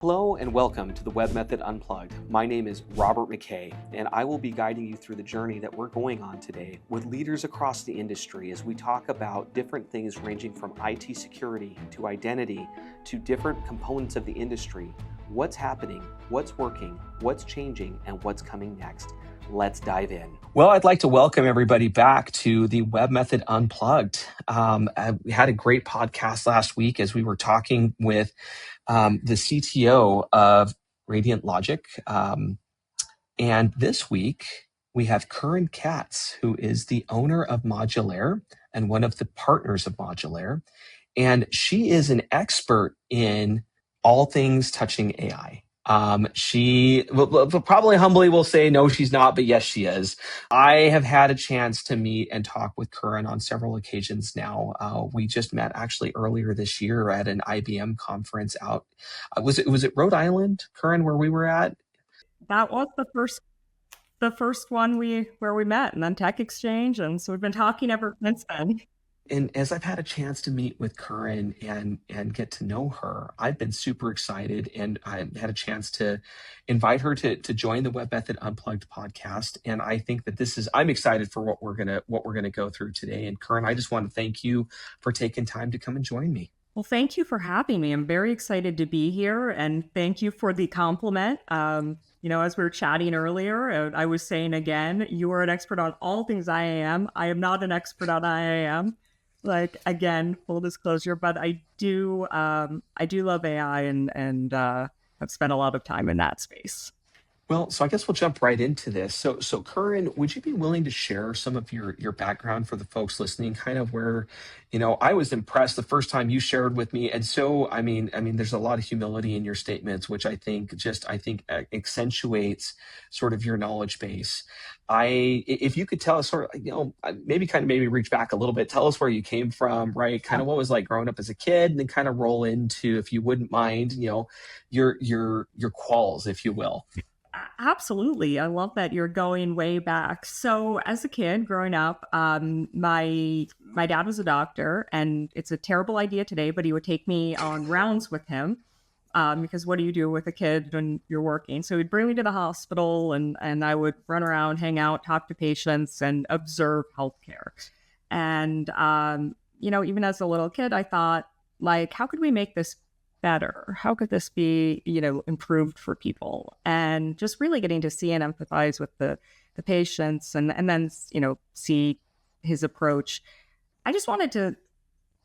Hello and welcome to the Webmethod Unplugged. My name is Robert McKay, and I will be guiding you through the journey that we're going on today with leaders across the industry as we talk about different things ranging from IT security to identity to different components of the industry. What's happening, what's working, what's changing, and what's coming next. Let's dive in. Well, I'd like to welcome everybody back to the Webmethod Unplugged. We had a great podcast last week as we were talking with the CTO of Radiant Logic. And this week, we have Curren Katz, who is the owner of Modulaire and one of the partners of Modulaire. And she is an expert in all things touching AI. She probably humbly will say, no, she's not, but yes, she is. I have had a chance to meet and talk with Curren on several occasions now. We just met actually earlier this year at an IBM conference out. Was it Rhode Island, Curren, where we were at? That was the first one where we met, and then Tech Exchange, and so we've been talking ever since then. And as I've had a chance to meet with Curren and get to know her, I've been super excited, and I had a chance to invite her to join the Webmethod Unplugged podcast. And I think that I'm excited for what we're gonna go through today. And Curren, I just want to thank you for taking time to come and join me. Well, thank you for having me. I'm very excited to be here, and thank you for the compliment. As we were chatting earlier, I was saying again, you are an expert on all things IAM. I am not an expert on IAM. Again, full disclosure, but I do love AI and I've spent a lot of time in that space. Well, so I guess we'll jump right into this. So Curren, would you be willing to share some of your background for the folks listening, kind of where, I was impressed the first time you shared with me. And so, I mean, there's a lot of humility in your statements, which I think accentuates sort of your knowledge base. If you could tell us sort of, maybe reach back a little bit, tell us where you came from, right? Kind of what was like growing up as a kid, and then kind of roll into, if you wouldn't mind, your quals, if you will. Absolutely. I love that you're going way back. So as a kid growing up, my dad was a doctor, and it's a terrible idea today, but he would take me on rounds with him because what do you do with a kid when you're working? So he'd bring me to the hospital, and I would run around, hang out, talk to patients, and observe healthcare. And, even as a little kid, I thought, how could we make this better? How could this be, improved for people? And just really getting to see and empathize with the patients and then, see his approach. I just wanted to,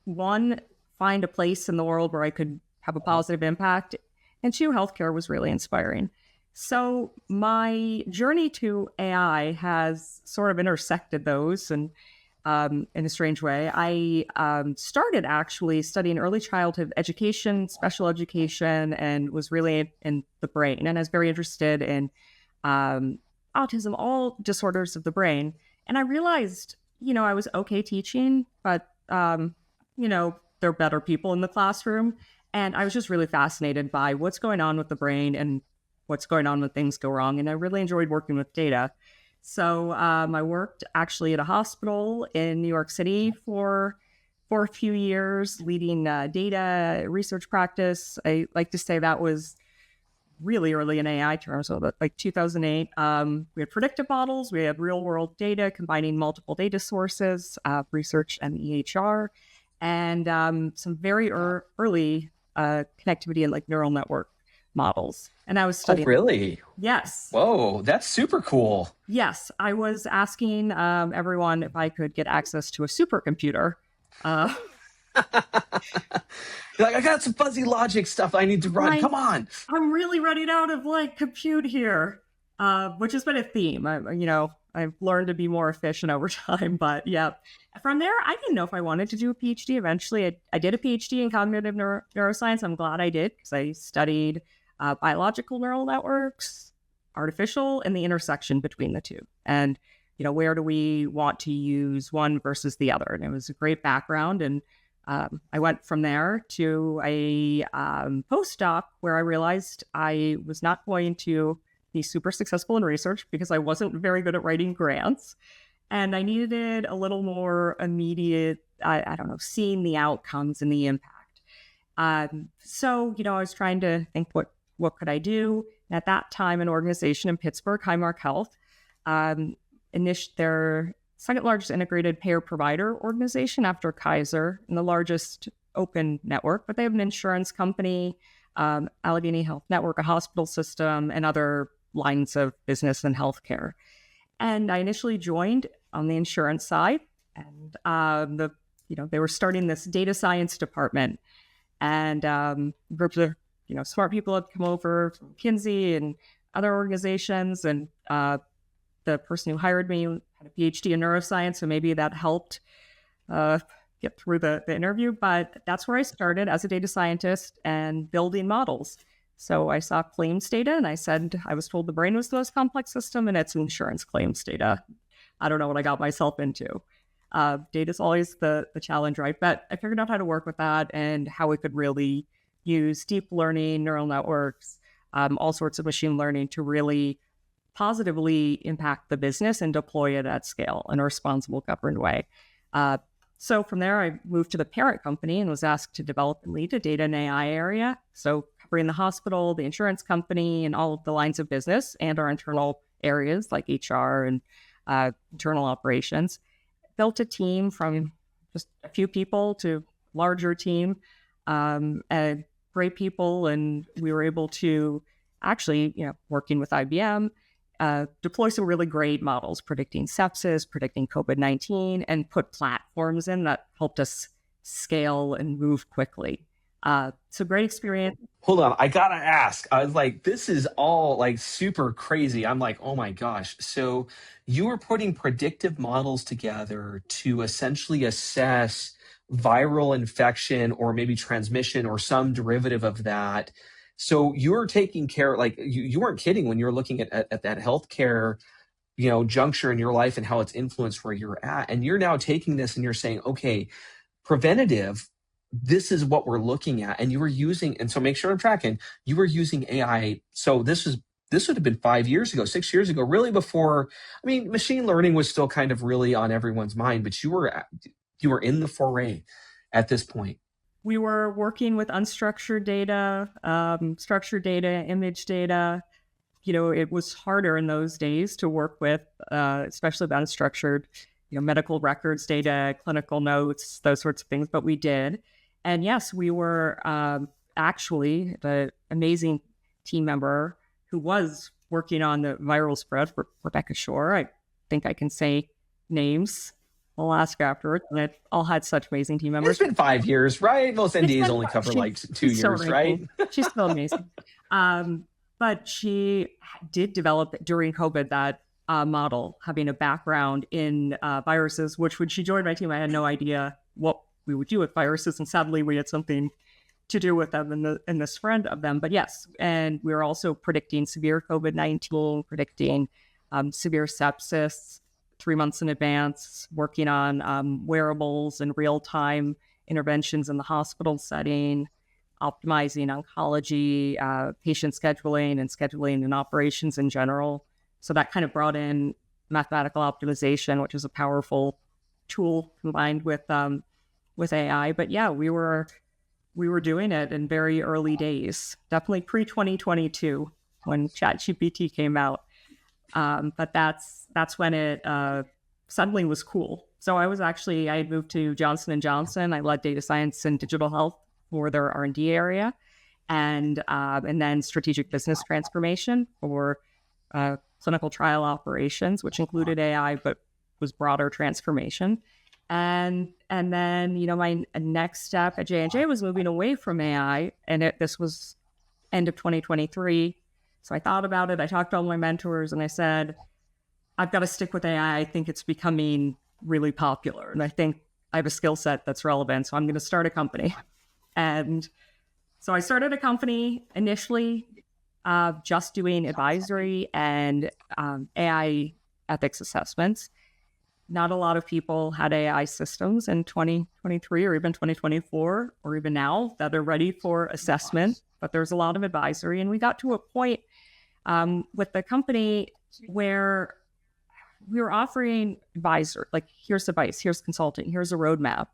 one, find a place in the world where I could have a positive impact. And two, healthcare was really inspiring. So my journey to AI has sort of intersected those, and in a strange way. I started actually studying early childhood education, special education, and was really in the brain, and I was very interested in autism, all disorders of the brain. And I realized, I was okay teaching, but, there are better people in the classroom. And I was just really fascinated by what's going on with the brain and what's going on when things go wrong. And I really enjoyed working with data. So I worked actually at a hospital in New York City for a few years, leading data research practice. I like to say that was really early in AI terms. So like 2008, we had predictive models, we had real world data combining multiple data sources, research and EHR, and some very early connectivity and neural network models. And I was studying. Oh, really? Yes. Whoa, that's super cool. Yes. I was asking everyone if I could get access to a supercomputer. You're like, I got some fuzzy logic stuff I need to run. Come on. I'm really running out of compute here, which has been a theme. I've learned to be more efficient over time, but yeah. From there, I didn't know if I wanted to do a PhD. Eventually, I did a PhD in cognitive neuroscience. I'm glad I did, because I studied biological neural networks, artificial, and the intersection between the two. And, where do we want to use one versus the other? And it was a great background. And I went from there to a postdoc where I realized I was not going to be super successful in research because I wasn't very good at writing grants. And I needed a little more immediate, seeing the outcomes and the impact. So, I was trying to think, what what could I do? And at that time, an organization in Pittsburgh, Highmark Health, their second largest integrated payer provider organization after Kaiser, and the largest open network, but they have an insurance company, Allegheny Health Network, a hospital system, and other lines of business and healthcare. And I initially joined on the insurance side, and they were starting this data science department, and groups of smart people had come over from McKinsey and other organizations, and the person who hired me had a PhD in neuroscience, so maybe that helped get through the interview. But that's where I started as a data scientist and building models. So I saw claims data, and I said, I was told the brain was the most complex system, and it's insurance claims data. I don't know what I got myself into. Data is always the challenge, right? But I figured out how to work with that and how we could really use deep learning, neural networks, all sorts of machine learning to really positively impact the business and deploy it at scale in a responsible, governed way. So from there, I moved to the parent company and was asked to develop and lead a data and AI area. So covering the hospital, the insurance company, and all of the lines of business and our internal areas like HR and internal operations. Built a team from just a few people to larger team, and great people. And we were able to actually, working with IBM, deploy some really great models, predicting sepsis, predicting COVID-19, and put platforms in that helped us scale and move quickly. So great experience. Hold on, I gotta ask. I was like, this is all like super crazy. I'm like, oh my gosh. So you were putting predictive models together to essentially assess viral infection or maybe transmission or some derivative of that. So you were taking care, like you weren't kidding when you were looking at that healthcare, juncture in your life and how it's influenced where you're at. And you're now taking this and you're saying, okay, preventative, this is what we're looking at. And you were using, and so make sure I'm tracking, you were using AI. So this would have been 5 years ago, 6 years ago, really before, machine learning was still kind of really on everyone's mind, but you were in the foray at this point. We were working with unstructured data, structured data, image data. It was harder in those days to work with, especially the unstructured, medical records data, clinical notes, those sorts of things, but we did. And yes, we were actually the amazing team member who was working on the viral spread for Rebecca Shore. I think I can say names. I'll ask afterwards. And it all had such amazing team members. It's been 5 years, right? Most NDAs only cover like 2 years, right? She's still amazing. But she did develop during COVID that model, having a background in viruses, which when she joined my team, I had no idea what we would do with viruses. And sadly, we had something to do with them and the spread of them. But yes, and we were also predicting severe COVID-19, predicting severe sepsis 3 months in advance, working on wearables and real-time interventions in the hospital setting, optimizing oncology, patient scheduling and operations in general. So that kind of brought in mathematical optimization, which is a powerful tool combined with AI. But yeah, we were doing it in very early days, definitely pre-2022 when ChatGPT came out. But that's when it suddenly was cool. So I had moved to Johnson & Johnson. I led data science and digital health for their R&D area, and then strategic business transformation for clinical trial operations, which included AI, but was broader transformation. And then, my next step at J&J was moving away from AI, and this was end of 2023. So I thought about it. I talked to all my mentors, and I said, I've got to stick with AI. I think it's becoming really popular, and I think I have a skill set that's relevant. So I'm going to start a company. And so I started a company initially just doing advisory and AI ethics assessments. Not a lot of people had AI systems in 2023 or even 2024 or even now that are ready for assessment, but there's a lot of advisory. And we got to a point with the company where we were offering advisor, like here's advice, here's consulting, here's a roadmap.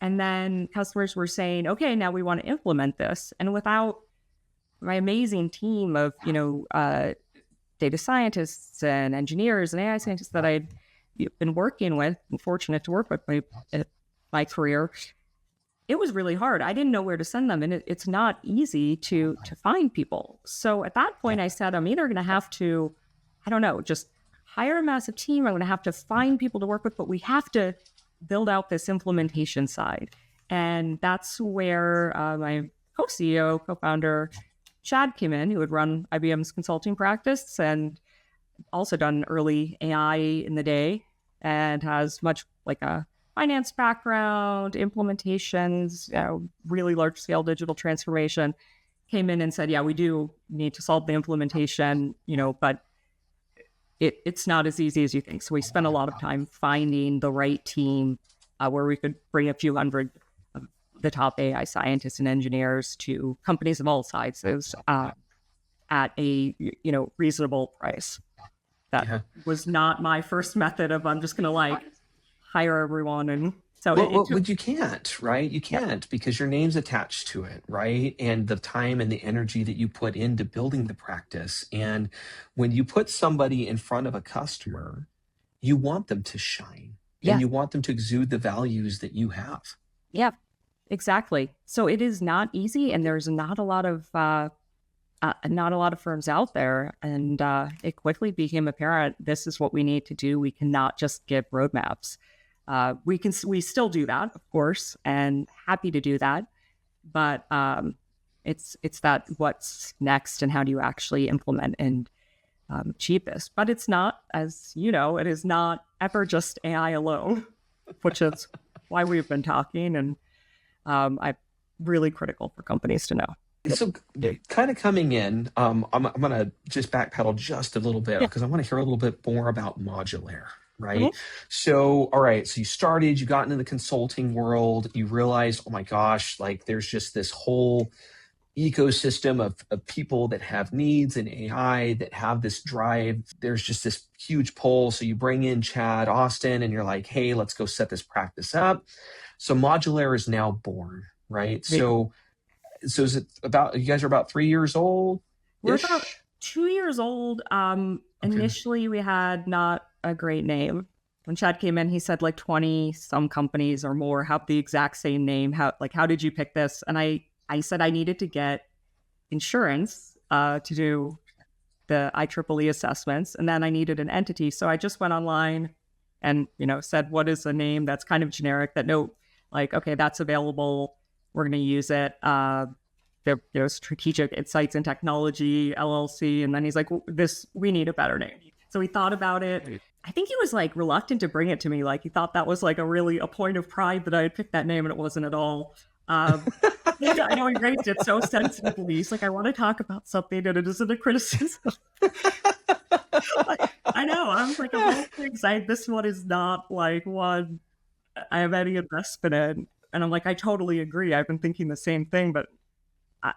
And then customers were saying, okay, now we want to implement this. And without my amazing team of, data scientists and engineers and AI scientists that I'd been working with and fortunate to work with my career, it was really hard. I didn't know where to send them, and it's not easy to find people. So at that point, I said, I'm either going to have to, I don't know, just hire a massive team. I'm going to have to find people to work with, but we have to build out this implementation side. And that's where my co-CEO, co-founder, Chad came in, who had run IBM's consulting practice and also done early AI in the day and has much like a finance background, implementations, really large scale digital transformation, came in and said, yeah, we do need to solve the implementation, but it's not as easy as you think. So we spent a lot of time finding the right team where we could bring a few hundred of the top AI scientists and engineers to companies of all sizes at a reasonable price. That was not my first method of I'm just going to hire everyone. And so but you can't, right? You can't because your name's attached to it, right? And the time and the energy that you put into building the practice. And when you put somebody in front of a customer, you want them to shine and you want them to exude the values that you have. Yeah, exactly. So it is not easy, and there's not a lot of firms out there. And it quickly became apparent this is what we need to do. We cannot just give roadmaps. We still do that, of course, and happy to do that. But it's that what's next and how do you actually implement and achieve this. But it's not, as you know, it is not ever just AI alone, which is why we've been talking. And I'm really critical for companies to know. So kind of coming in, I'm going to just backpedal just a little bit because I want to hear a little bit more about Modulaire, right? Mm-hmm. So, all right, so you got into the consulting world, you realized, oh my gosh, there's just this whole ecosystem of people that have needs in AI that have this drive. There's just this huge pull. So you bring in Chad Austin and you're like, hey, let's go set this practice up. So Modulaire is now born, right? So is it you guys are about 3 years old? We're about 2 years old. Initially we had not a great name. When Chad came in, he said 20 some companies or more have the exact same name. How did you pick this? And I said I needed to get insurance to do the IEEE assessments, and then I needed an entity. So I just went online and said, what is a name that's kind of generic that okay, that's available. We're going to use it. Strategic Insights and Technology LLC, and then he's like, we need a better name. So he thought about it. I think he was reluctant to bring it to me. He thought that was a point of pride that I had picked that name, and it wasn't at all. I know he raised it so sensitively. He's like, I want to talk about something and it isn't a criticism. I know. I was of all things, this one is not one I have any investment in. And I'm I totally agree. I've been thinking the same thing, but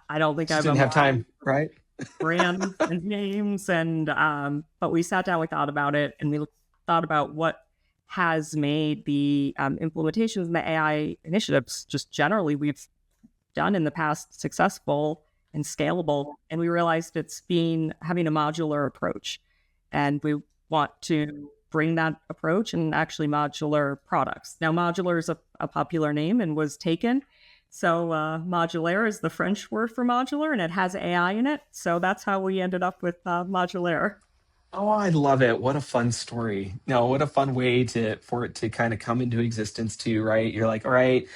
I don't think I didn't have time, right? Brands and names. And but we sat down, we thought about it, and we thought about what has made the implementations and the AI initiatives just generally we've done in the past successful and scalable. And we realized it's having a modular approach. And we want to bring that approach and actually modular products. Now, modular is a popular name and was taken. So Modulaire is the French word for modular, and it has AI in it. So that's how we ended up with Modulaire. Oh, I love it. What a fun story. No, what a fun way for it to kind of come into existence too, right? You're all right.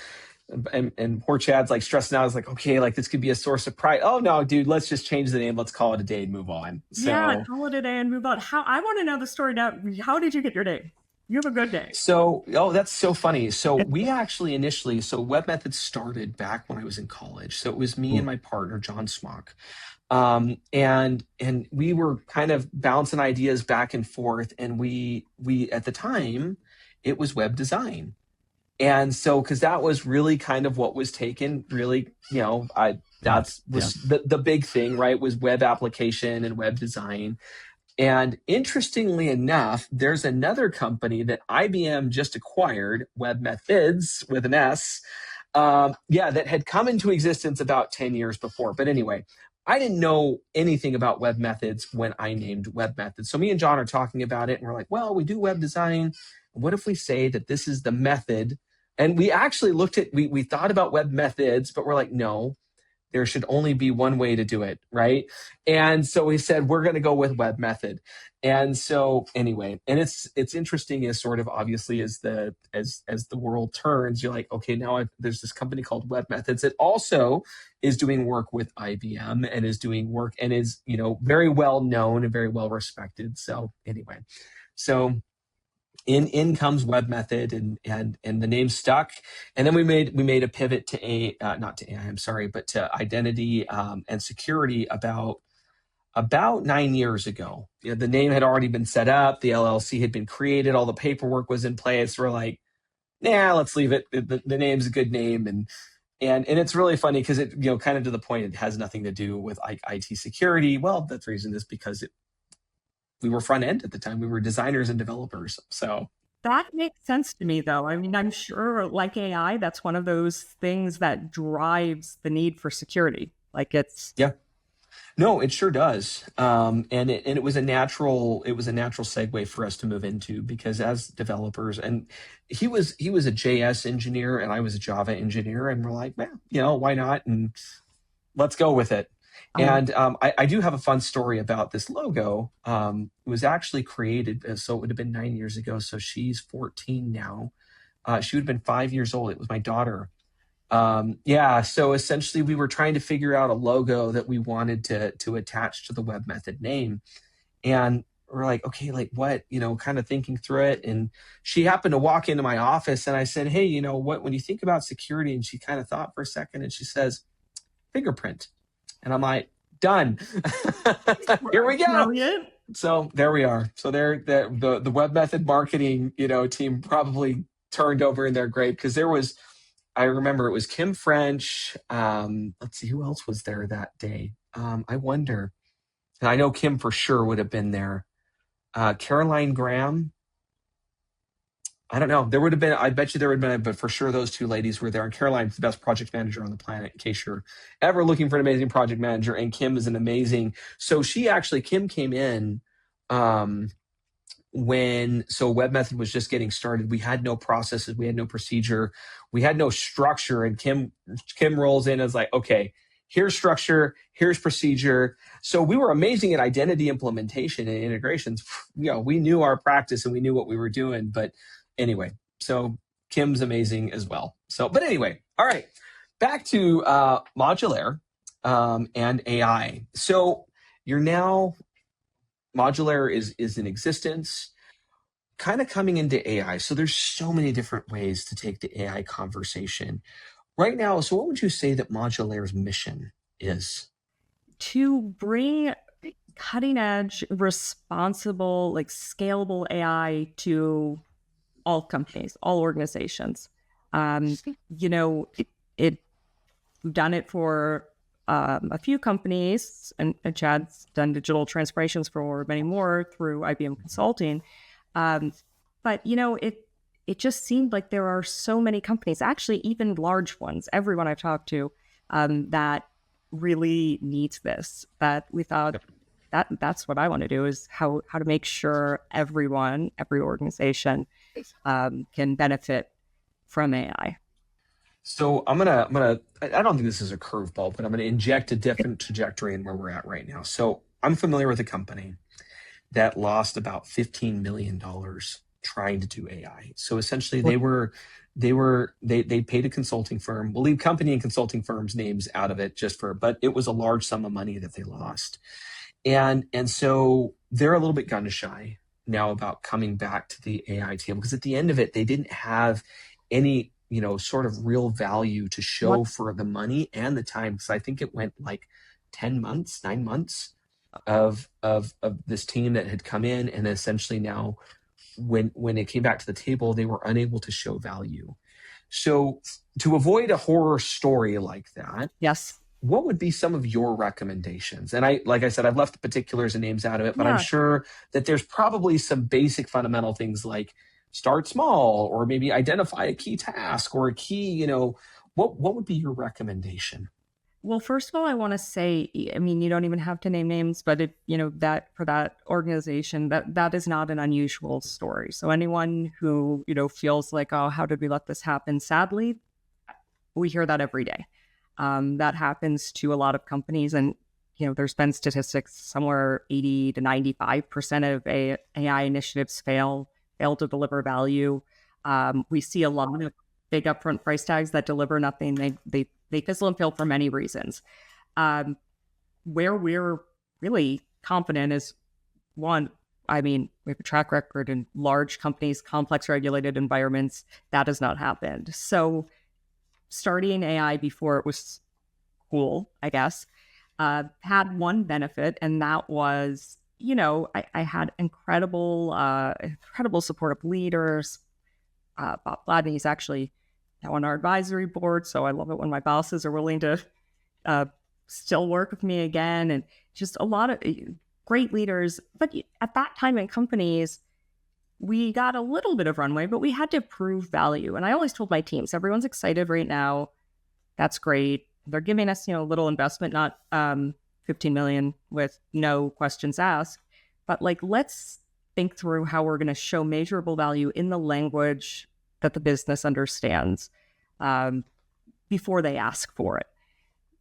And poor Chad's stressing out. He's okay, this could be a source of pride. Oh no, dude, let's just change the name. Let's call it a day and move on. Yeah, call it a day and move on. I want to know the story now. How did you get your name? You have a good day. So, that's so funny. So we actually initially, Webmethod started back when I was in college. So it was me and my partner, John Smock. And we were kind of bouncing ideas back and forth. And we at the time, it was web design. And so, because that was really kind of what was taken, really, the big thing, right, was web application and web design. And interestingly enough, there's another company that IBM just acquired, Webmethods with an S, that had come into existence about 10 years before. But anyway, I didn't know anything about web methods when I named web methods. So me and John are talking about it, and we're like, well, we do web design. What if we say that this is the method? And we actually we thought about web methods, but we're like, no, there should only be one way to do it, right? And so we said we're going to go with web method. And so anyway, and it's interesting as sort of obviously as the world turns, you're like, okay, now there's this company called Web Methods that also is doing work with IBM and is doing work and is, very well known and very well respected. So anyway, so in comes Web Method, and the name stuck. And then we made a pivot to not to AI, I'm sorry, but to identity and security about 9 years ago. The name had already been set up, the LLC had been created, all the paperwork was in place. We're like, nah, let's leave it. The name's a good name, and it's really funny because it, kind of to the point, it has nothing to do with IT security. Well, the reason is because we were front end at the time. We were designers and developers. So that makes sense to me, though. I mean, I'm sure, like AI, that's one of those things that drives the need for security. Like yeah. No, it sure does. And it was a natural segue for us to move into, because as developers, and he was a JS engineer and I was a Java engineer, and we're like, well, why not? And let's go with it. And I do have a fun story about this logo. It was actually created, so it would have been 9 years ago. So she's 14 now. She would have been 5 years old. It was my daughter. So essentially we were trying to figure out a logo that we wanted to attach to the Web Method name. And we're like, okay, like what, kind of thinking through it. And she happened to walk into my office, and I said, hey, when you think about security? And she kind of thought for a second, and she says, fingerprint. And I'm like, done. Here we go. Brilliant. So there we are. So the Web Method marketing, team probably turned over in their grave, because I remember it was Kim French. Let's see, who else was there that day? I wonder. And I know Kim for sure would have been there. Caroline Graham. I don't know. I bet you there would have been, but for sure those two ladies were there. And Caroline's the best project manager on the planet, in case you're ever looking for an amazing project manager. And Kim is an amazing. So Kim came in so Web Method was just getting started. We had no processes, we had no procedure, we had no structure. And Kim rolls in as like, okay, here's structure, here's procedure. So we were amazing at identity implementation and integrations. We knew our practice and we knew what we were doing. But anyway, so Kim's amazing as well. So, but anyway, all right, back to Modulaire and AI. So Modulaire is in existence, kind of coming into AI. So there's so many different ways to take the AI conversation right now. So what would you say that Modulaire's mission is? To bring cutting edge, responsible, like scalable AI to all companies, all organizations. We've done it for a few companies, and Chad's done digital transformations for many more through IBM Consulting. But it just seemed like there are so many companies, actually even large ones, everyone I've talked to, that really needs this. That we thought that's what I want to do, is how to make sure every organization can benefit from AI. So I don't think this is a curveball, but I'm gonna inject a different trajectory in where we're at right now. So I'm familiar with a company that lost about $15 million trying to do AI. So essentially they paid a consulting firm. We'll leave company and consulting firms names out of it but it was a large sum of money that they lost. And so they're a little bit gun shy now about coming back to the AI table, because at the end of it, they didn't have any, sort of real value to show for the money and the time. Because I think it went like 9 months of this team that had come in, and essentially now when it came back to the table, they were unable to show value. So to avoid a horror story like that, yes, what would be some of your recommendations? And like I said, I've left the particulars and names out of it, but I'm sure that there's probably some basic fundamental things like start small, or maybe identify a key task or a key, what would be your recommendation? Well, first of all, I want to say, I mean, you don't even have to name names, but that for that organization, that is not an unusual story. So anyone who, feels like, oh, how did we let this happen? Sadly, we hear that every day. That happens to a lot of companies. And, there's been statistics somewhere 80 to 95% of AI initiatives fail to deliver value. We see a lot of big upfront price tags that deliver nothing. They fizzle and fail for many reasons. Where we're really confident is, one, I mean, we have a track record in large companies, complex regulated environments. That has not happened. So starting AI before it was cool, I guess, had one benefit, and that was, I had incredible support of leaders. Bob Gladney is actually now on our advisory board, so I love it when my bosses are willing to still work with me again, and just a lot of great leaders. But at that time in companies, we got a little bit of runway, but we had to prove value. And I always told my teams, everyone's excited right now. That's great. They're giving us, a little investment, not 15 million with no questions asked, but let's think through how we're going to show measurable value in the language that the business understands before they ask for it.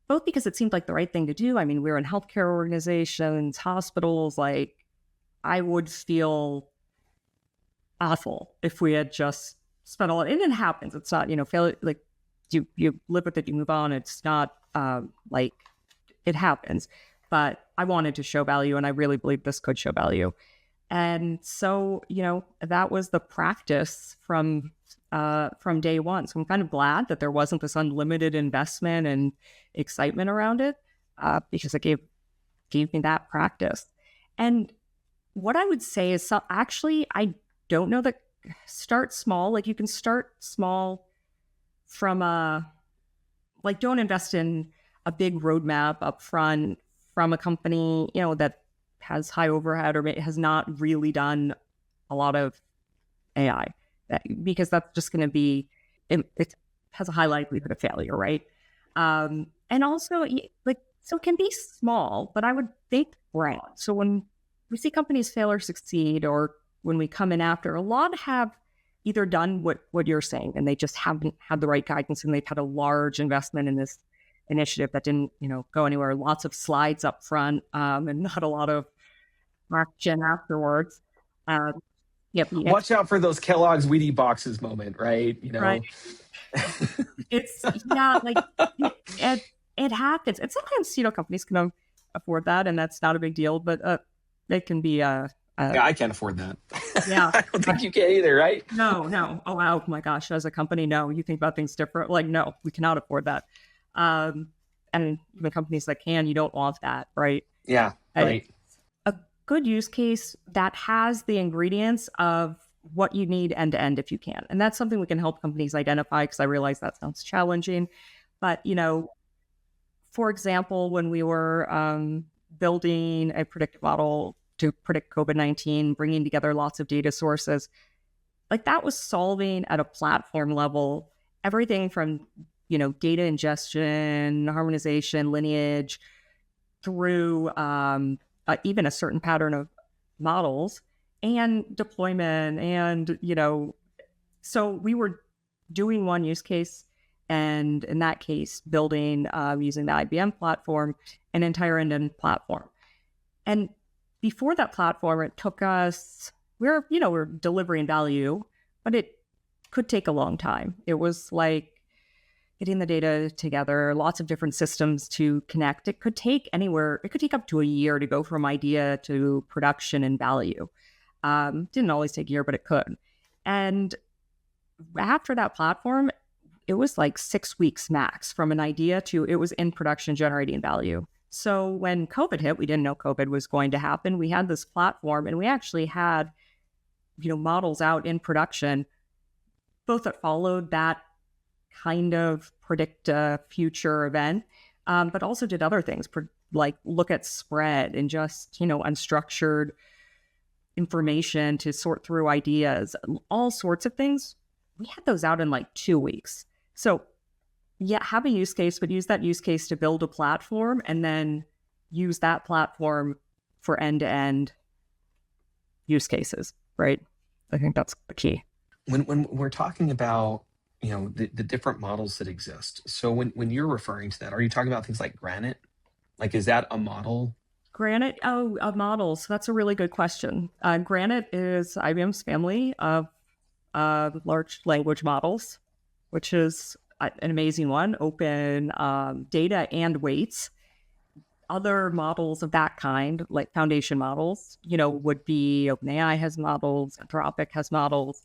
Both because it seemed like the right thing to do. I mean, we're in healthcare organizations, hospitals. I would feel awful if we had just spent all, and it happens. It's not, failure, you live with it, you move on. It's not it happens. But I wanted to show value, and I really believe this could show value. And so, that was the practice from day one. So I'm kind of glad that there wasn't this unlimited investment and excitement around it, because it gave me that practice. And what I would say is, actually, I don't know that start small. You can start small from don't invest in a big roadmap up front from a company, that has high overhead or has not really done a lot of AI, because that's just going to be, it has a high likelihood of failure, right? And also, so it can be small, but I would think broad. So when we see companies fail or succeed, or when we come in after, a lot have either done what you're saying, and they just haven't had the right guidance, and they've had a large investment in this initiative that didn't, go anywhere. Lots of slides up front, and not a lot of action afterwards. Watch out for those Kellogg's Wheatie boxes moment, right? Right. It's it happens. And sometimes, companies can afford that, and that's not a big deal, but it can be yeah, I can't afford that. Yeah. I don't think you can either, right? No. Oh my gosh. As a company, no, you think about things different. No, we cannot afford that. And even companies that can, you don't want that, right? Yeah, right. A good use case that has the ingredients of what you need end to end, if you can. And that's something we can help companies identify, because I realize that sounds challenging. But, for example, when we were building a predictive model to predict COVID-19, bringing together lots of data sources, that was solving at a platform level everything from, data ingestion, harmonization, lineage, through even a certain pattern of models and deployment. And, so we were doing one use case, and in that case, building, using the IBM platform, an entire end-to-end platform. And before that platform, it took us, we're delivering value, but it could take a long time. It was getting the data together, lots of different systems to connect. It could take up to a year to go from idea to production and value. Didn't always take a year, but it could. And after that platform, it was 6 weeks max from an idea to it was in production generating value. So when COVID hit, we didn't know COVID was going to happen. We had this platform, and we actually had, models out in production, both that followed that kind of predict a future event, but also did other things, look at spread and just, unstructured information to sort through ideas, all sorts of things. We had those out in 2 weeks. So yeah, have a use case, but use that use case to build a platform and then use that platform for end-to-end use cases, right? I think that's the key. When we're talking about, the different models that exist, so when you're referring to that, are you talking about things like Granite? Like, is that a model? Granite, models. That's a really good question. Granite is IBM's family of large language models, which is an amazing one, open data and weights. Other models of that kind, like foundation models, would be OpenAI has models, Anthropic has models,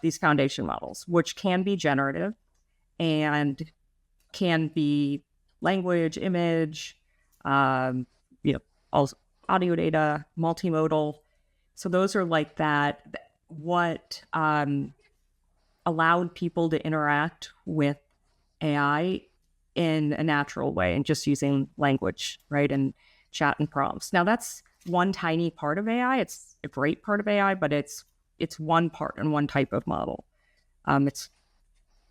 these foundation models, which can be generative and can be language, image, um, also audio data, multimodal. So those are like that, what allowed people to interact with AI in a natural way and just using language, right? And chat and prompts. Now that's one tiny part of AI. It's a great part of AI, but it's one part and one type of model. It's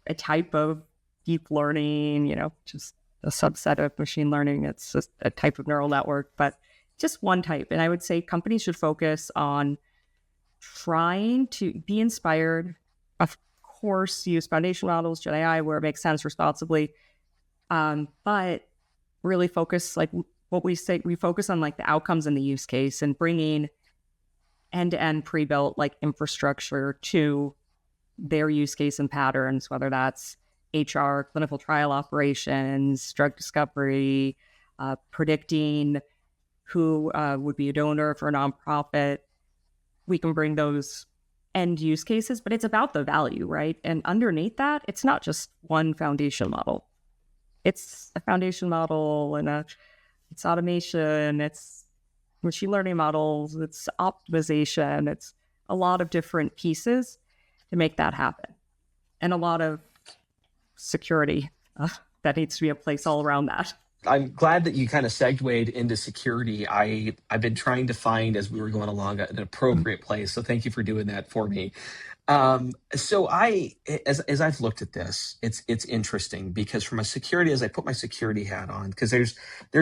a type of deep learning, just a subset of machine learning. It's just a type of neural network, but just one type. And I would say companies should focus on trying to be inspired. Of course, use foundation models, Gen AI, where it makes sense responsibly. But really focus, like what we say, we focus on like the outcomes and the use case and bringing end-to-end pre-built like infrastructure to their use case and patterns, whether that's HR, clinical trial operations, drug discovery, predicting who would be a donor for a nonprofit. We can bring those end use cases, but it's about the value, right? And underneath that, it's not just one foundation model. It's a foundation model and it's automation, it's machine learning models, it's optimization, it's a lot of different pieces to make that happen. And a lot of security that needs to be in place all around that. I'm glad that you kind of segued into security. I've been trying to find, as we were going along, an appropriate place. So thank you for doing that for me. So as I've looked at this, it's interesting because from a security, as I put my security hat on, because there's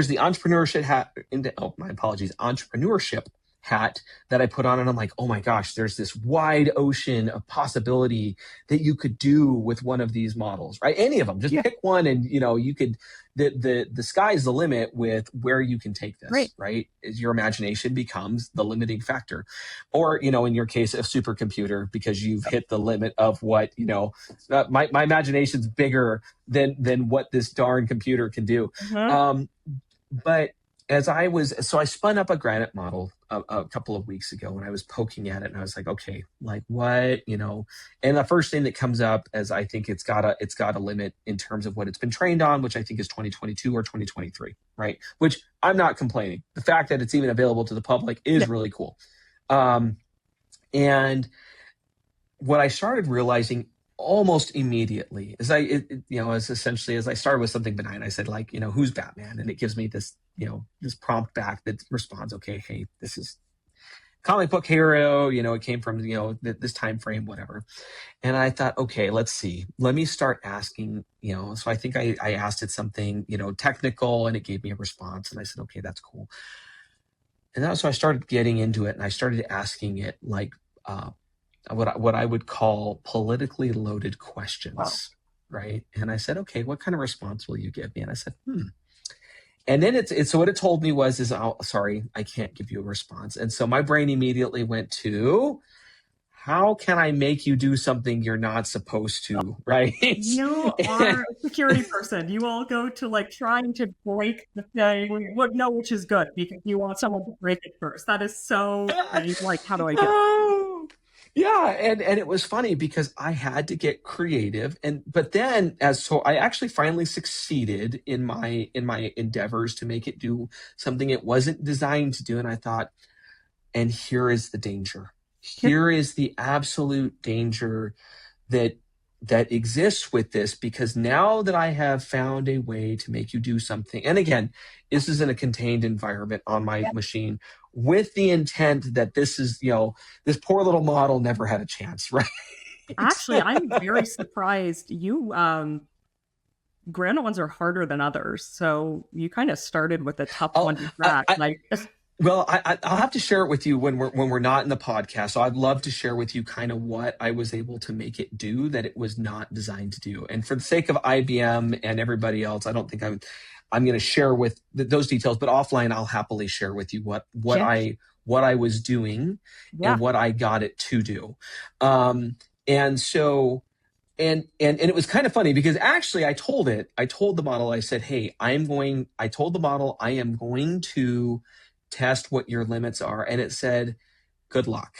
the entrepreneurship hat entrepreneurship hat that I put on, and I'm like, oh my gosh, there's this wide ocean of possibility that you could do with one of these models, right? Any of them, just pick one, and you could. The sky's the limit with where you can take this, right? As your imagination becomes the limiting factor, or in your case, a supercomputer, because you've hit the limit of what my imagination's bigger than what this darn computer can do. But I spun up a Granite model a couple of weeks ago, and I was poking at it, and I was like, okay, like what, and the first thing that comes up is I think it's got a limit in terms of what it's been trained on, which I think is 2022 or 2023, right? Which I'm not complaining. The fact that it's even available to the public is really cool. And what I started realizing almost immediately is as I started with something benign. I said, like, who's Batman? And it gives me this, this prompt back that responds, okay, hey, this is comic book hero, it came from, this time frame, whatever. And I thought, okay, let's see. Let me start asking, so I think I asked it something, technical, and it gave me a response. And I said, okay, that's cool. And so I started getting into it, and I started asking it like, what I would call politically loaded questions, right? And I said, okay, what kind of response will you give me? And I said, And then so what it told me was, oh, sorry, I can't give you a response. And so my brain immediately went to, how can I make you do something you're not supposed to, right? You are a security person. You all go to like trying to break the thing, which is good because you want someone to break it first. That is so like, how do I get it? Yeah, and it was funny because I had to get creative, but then I actually finally succeeded in my endeavors to make it do something it wasn't designed to do, and I thought, and here is the danger. Here is the absolute danger that exists with this, because now that I have found a way to make you do something, and again, this is in a contained environment on my machine, with the intent that this is, this poor little model never had a chance, right? Actually, I'm very surprised. You grand ones are harder than others. So you kind of started with a tough I'll, one to crack. I'll have to share it with you when we're not in the podcast. So I'd love to share with you kind of what I was able to make it do that it was not designed to do. And for the sake of IBM and everybody else, I don't think I'm going to share with those details. But offline, I'll happily share with you Yeah. what I was doing Yeah. and what I got it to do. And so. And it was kind of funny because actually I told the model, I said, hey, I told the model I am going to test what your limits are. And it said, good luck.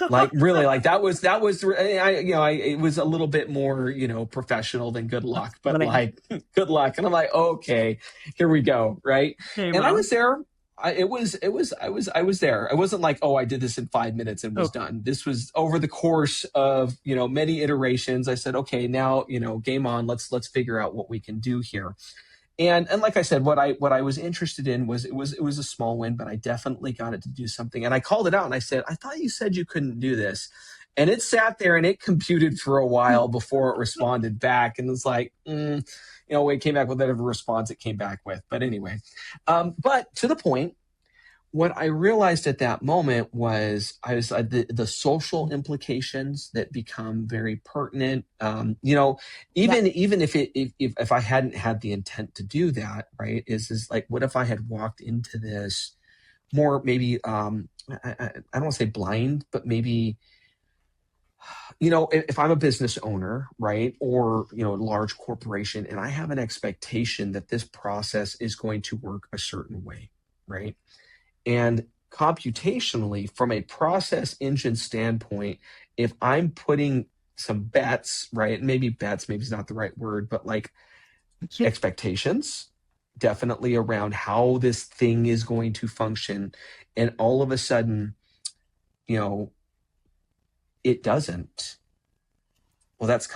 Like really, like that was, it was a little bit more, professional than good luck, but like good luck. And I'm like, okay, here we go. Right. Hey, and I was there. I was there. I wasn't like, oh, I did this in 5 minutes and was done. This was over the course of, many iterations. I said, okay, now, game on, let's figure out what we can do here. And like I said, what I was interested in was it was a small win, but I definitely got it to do something. And I called it out and I said, I thought you said you couldn't do this. And it sat there and it computed for a while before it responded back. And it's like, it came back with whatever response it came back with. But anyway, but to the point, what I realized at that moment was the social implications that become very pertinent. Even if I hadn't had the intent to do that, right? Is like, what if I had walked into this more maybe I don't want to say blind, but maybe if I'm a business owner, right, or a large corporation, and I have an expectation that this process is going to work a certain way, right? And computationally, from a process engine standpoint, if I'm putting some bets, right, maybe is not the right word, but like expectations, definitely around how this thing is going to function, and all of a sudden, it doesn't. Well, that's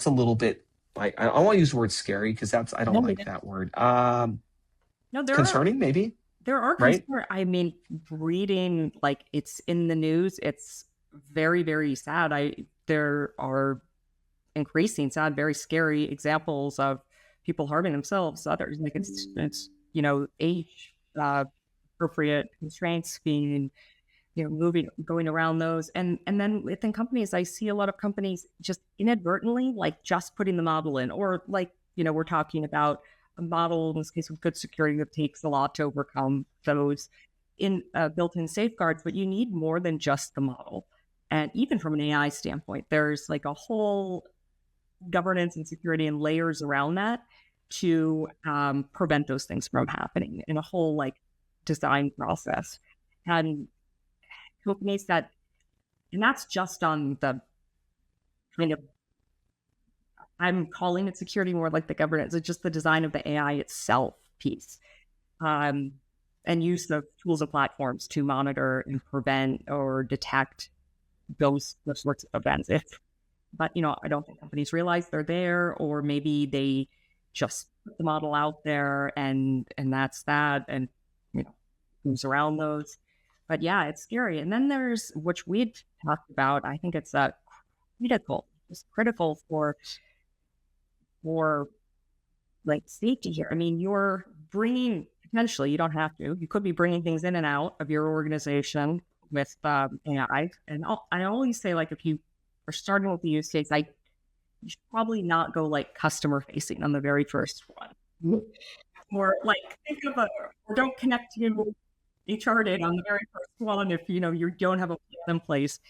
a little bit like, I want to use the word scary because I don't like that word. Concerning, maybe. There are right? I mean, reading, like, it's in the news, it's very, very sad. There are increasing sad, very scary examples of people harming themselves, others. Like it's age appropriate constraints being, going around those. And then within companies, I see a lot of companies just inadvertently, like, just putting the model in, or like, we're talking about a model in this case with good security that takes a lot to overcome those built-in safeguards, but you need more than just the model. And even from an AI standpoint, there's like a whole governance and security and layers around that to prevent those things from happening in a whole like design process. And companies and that's just on the kind of, I'm calling it security, more like the governance. It's just the design of the AI itself piece, and use of tools and platforms to monitor and prevent or detect those sorts of events. But I don't think companies realize they're there, or maybe they just put the model out there and that's that, and moves around those. But yeah, it's scary. And then there's, which we'd talked about, I think it's critical for like safety here. I mean, you're bringing, potentially, you don't have to, you could be bringing things in and out of your organization with AI. And I always say, like, if you are starting with the use case, you should probably not go like customer facing on the very first one. Or like or don't connect to HR data on the very first one if you don't have a plan in place.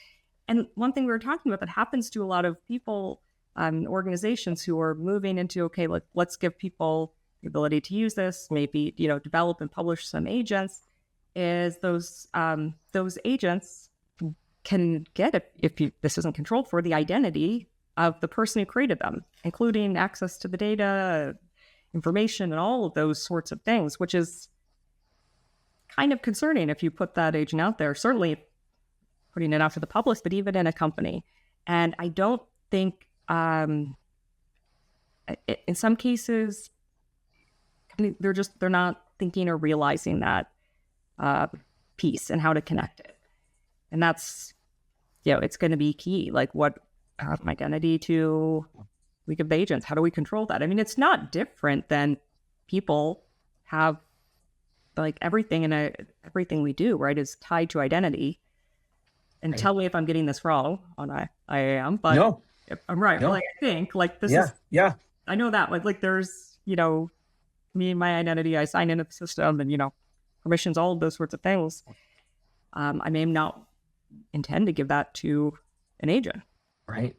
And one thing we were talking about that happens to a lot of people, organizations who are moving into, okay, let's give people the ability to use this, maybe develop and publish some agents, is those agents can get, if this isn't controlled for, the identity of the person who created them, including access to the data, information, and all of those sorts of things, which is kind of concerning if you put that agent out there, certainly putting it out to the public, but even in a company. And I don't think, in some cases, they're not thinking or realizing that piece and how to connect it. And that's, it's going to be key. Like, what identity to we give the agents? How do we control that? I mean, it's not different than people have, like, everything everything we do, right, is tied to identity. And tell me if I'm getting this wrong. I am, but No, if I'm right. no. Like, I think, like, this Yeah, is, yeah. I know that, like there's, me and my identity, I sign into the system and, permissions, all of those sorts of things. I may not intend to give that to an agent. Right.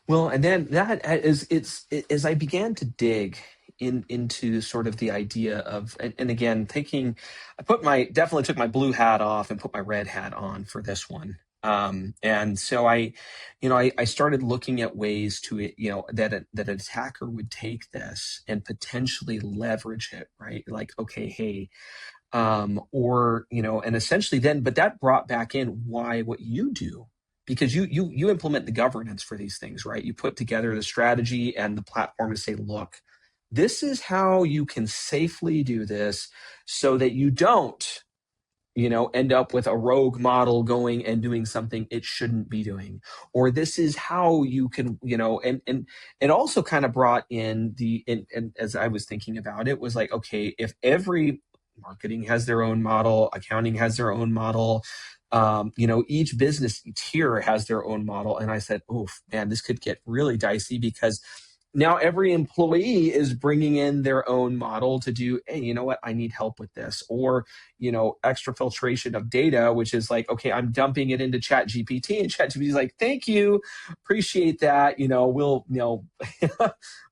Well, and then that as I began to dig into sort of the idea of, and again, thinking, definitely took my blue hat off and put my red hat on for this one. And so I started looking at ways to, that an attacker would take this and potentially leverage it, right? Like, okay, hey, or, and essentially then, but that brought back in what you do, because you implement the governance for these things, right? You put together the strategy and the platform to say, look, this is how you can safely do this so that you don't, end up with a rogue model going and doing something it shouldn't be doing. Or this is how you can, and it also kind of brought in and as I was thinking about it, was like, okay, if every marketing has their own model, accounting has their own model, each business tier has their own model. And I said, oof, man, this could get really dicey, because now every employee is bringing in their own model to do, hey, you know what, I need help with this. Or, extra filtration of data, which is like, okay, I'm dumping it into ChatGPT, and ChatGPT is like, thank you, appreciate that. We'll,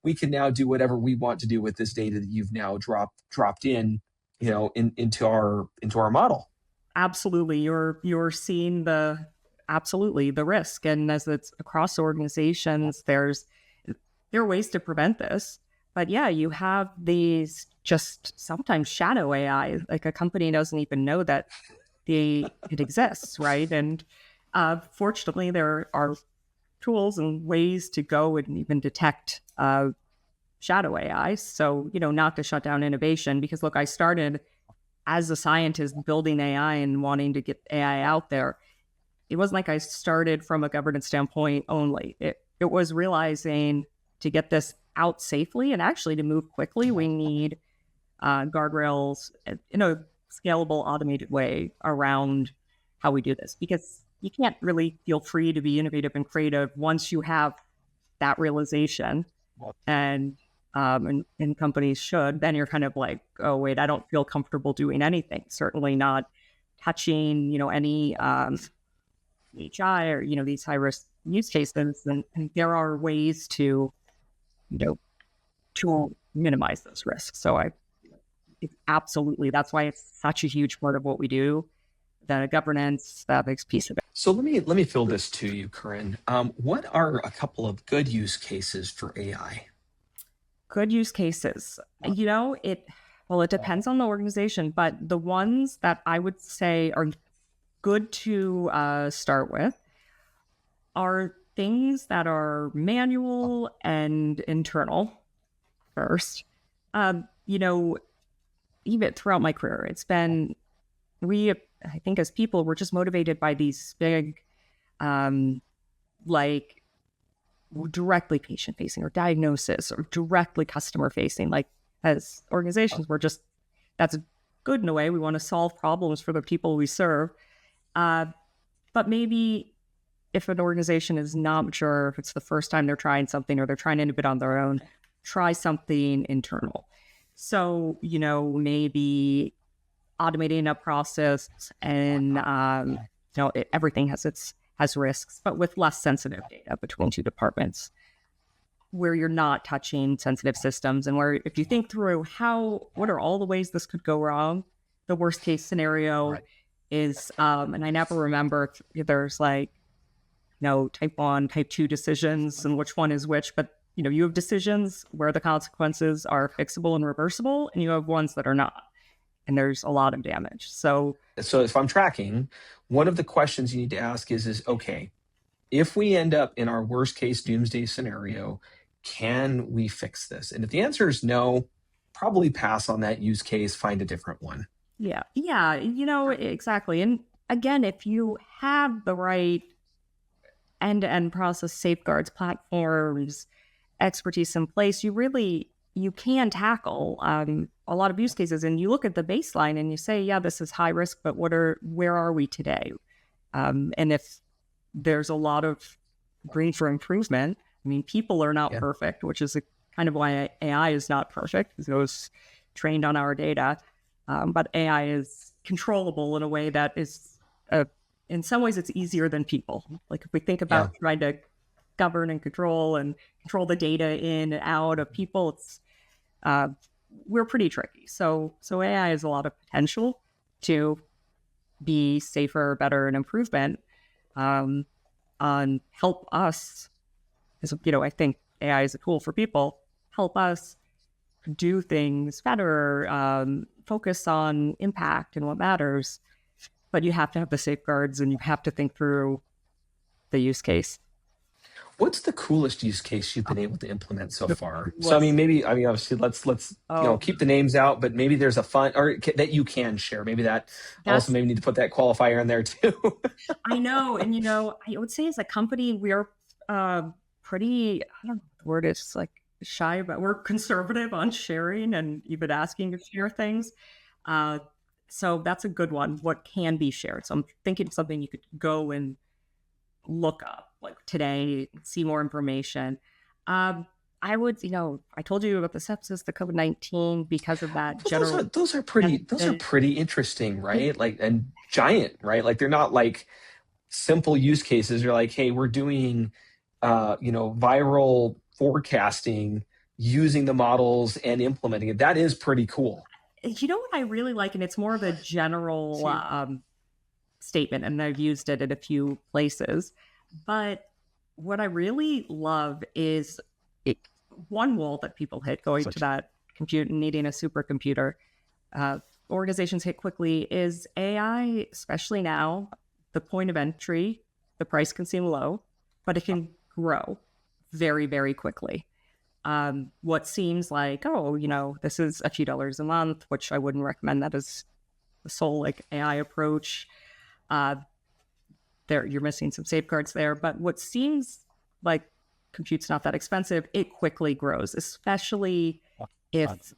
we can now do whatever we want to do with this data that you've now dropped in, into our model. Absolutely. You're seeing the risk. And as it's across organizations, there are ways to prevent this. But yeah, you have these just sometimes shadow AI, like a company doesn't even know that it exists, right? And fortunately, there are tools and ways to go and even detect shadow AI. So, not to shut down innovation, because look, I started as a scientist building AI and wanting to get AI out there. It wasn't like I started from a governance standpoint only. It was realizing to get this out safely and actually to move quickly, we need guardrails in a scalable, automated way around how we do this, because you can't really feel free to be innovative and creative once you have that realization. And companies should, then you're kind of like, oh, wait, I don't feel comfortable doing anything. Certainly not touching, any HI or, these high risk use cases. And there are ways to, to minimize those risks. So absolutely, that's why it's such a huge part of what we do. The governance, that big piece of it. So let me fill this to you, Curren. What are a couple of good use cases for AI? Good use cases. It depends on the organization, but the ones that I would say are good to start with are things that are manual and internal first. Even throughout my career, it's been, I think as people, we're just motivated by these big, like directly patient facing or diagnosis or directly customer facing. Like as organizations, that's good in a way. We want to solve problems for the people we serve. But maybe if an organization is not mature, if it's the first time they're trying something or they're trying to innovate on their own, try something internal. So, maybe automating a process and, everything has risks, but with less sensitive data between two departments where you're not touching sensitive systems, and where if you think through what are all the ways this could go wrong, the worst case scenario is, and I never remember if there's like, type 1, type 2 decisions and which one is which, but you have decisions where the consequences are fixable and reversible, and you have ones that are not. And there's a lot of damage. So if I'm tracking, one of the questions you need to ask is okay, if we end up in our worst case doomsday scenario, can we fix this? And if the answer is no, probably pass on that use case, find a different one. Yeah, exactly. And again, if you have the right end-to-end process safeguards, platforms, expertise in place, you can tackle a lot of use cases. And you look at the baseline and you say, yeah, this is high risk, but where are we today? And if there's a lot of room for improvement, I mean, people are not perfect, which is kind of why AI is not perfect, because it was trained on our data. But AI is controllable in a way that is, in some ways, it's easier than people. Like if we think about trying to govern and control the data in and out of people, it's we're pretty tricky. So AI has a lot of potential to be safer, better, and improvement on help us. As I think AI is a tool for people, help us do things better, focus on impact and what matters. But you have to have the safeguards and you have to think through the use case. What's the coolest use case you've been able to implement so far? So, obviously, let's keep the names out, but maybe there's a fun that you can share. Maybe that also maybe need to put that qualifier in there too. I know, and I would say as a company, we're pretty. I don't know what the word is, like shy, but we're conservative on sharing and even asking to share things. So that's a good one. What can be shared? So I'm thinking of something you could go and look up like today, see more information. I would, I told you about the sepsis, the COVID-19, because of that general. Those are pretty interesting, right? Like, and giant, right? Like they're not like simple use cases. You're like, hey, we're doing, viral forecasting using the models and implementing it. That is pretty cool. You know what I really like, and it's more of a general statement, and I've used it in a few places. But what I really love is one wall that people hit going to that compute and needing a supercomputer. Organizations hit quickly is AI, especially now, the point of entry, the price can seem low, but it can grow very, very quickly. What seems like, this is a few dollars a month, which I wouldn't recommend that as the sole AI approach. You're missing some safeguards there, but what seems like compute's not that expensive, it quickly grows, especially if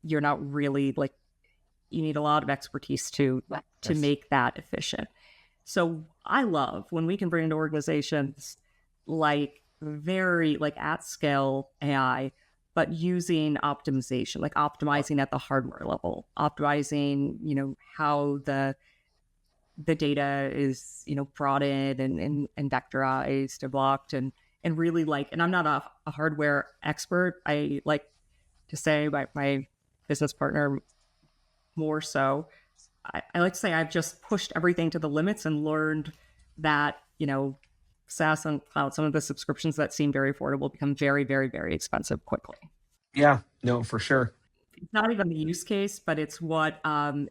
you're not really you need a lot of expertise to make that efficient. So I love when we can bring into organizations very at scale AI, but using optimization, optimizing at the hardware level, optimizing, how the data is, brought in and vectorized and blocked and really and I'm not a hardware expert. I like to say my business partner more so. I like to say I've just pushed everything to the limits and learned that, SaaS and cloud, some of the subscriptions that seem very affordable become very, very, very expensive quickly. Yeah, no, for sure. It's not even the use case, but it's what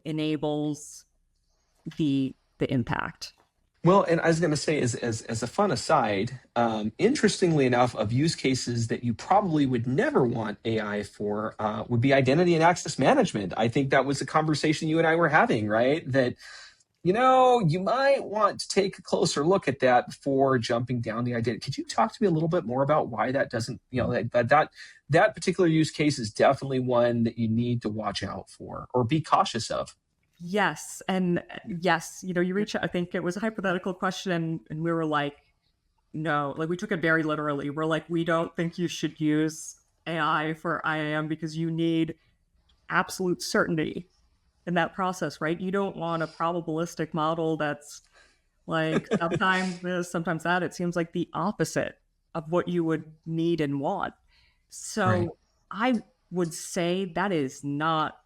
enables the impact. Well, and I was going to say, as a fun aside, interestingly enough, of use cases that you probably would never want AI for would be identity and access management. I think that was a conversation you and I were having, right? That, you might want to take a closer look at that before jumping down the identity. Could you talk to me a little bit more about why that doesn't, that particular use case is definitely one that you need to watch out for or be cautious of? Yes. And yes, you reach, I think it was a hypothetical question and we were like, no, we took it very literally. We're like, we don't think you should use AI for IAM because you need absolute certainty in that process, right? You don't want a probabilistic model that's sometimes this, sometimes that. It seems like the opposite of what you would need and want. So right. I would say that is not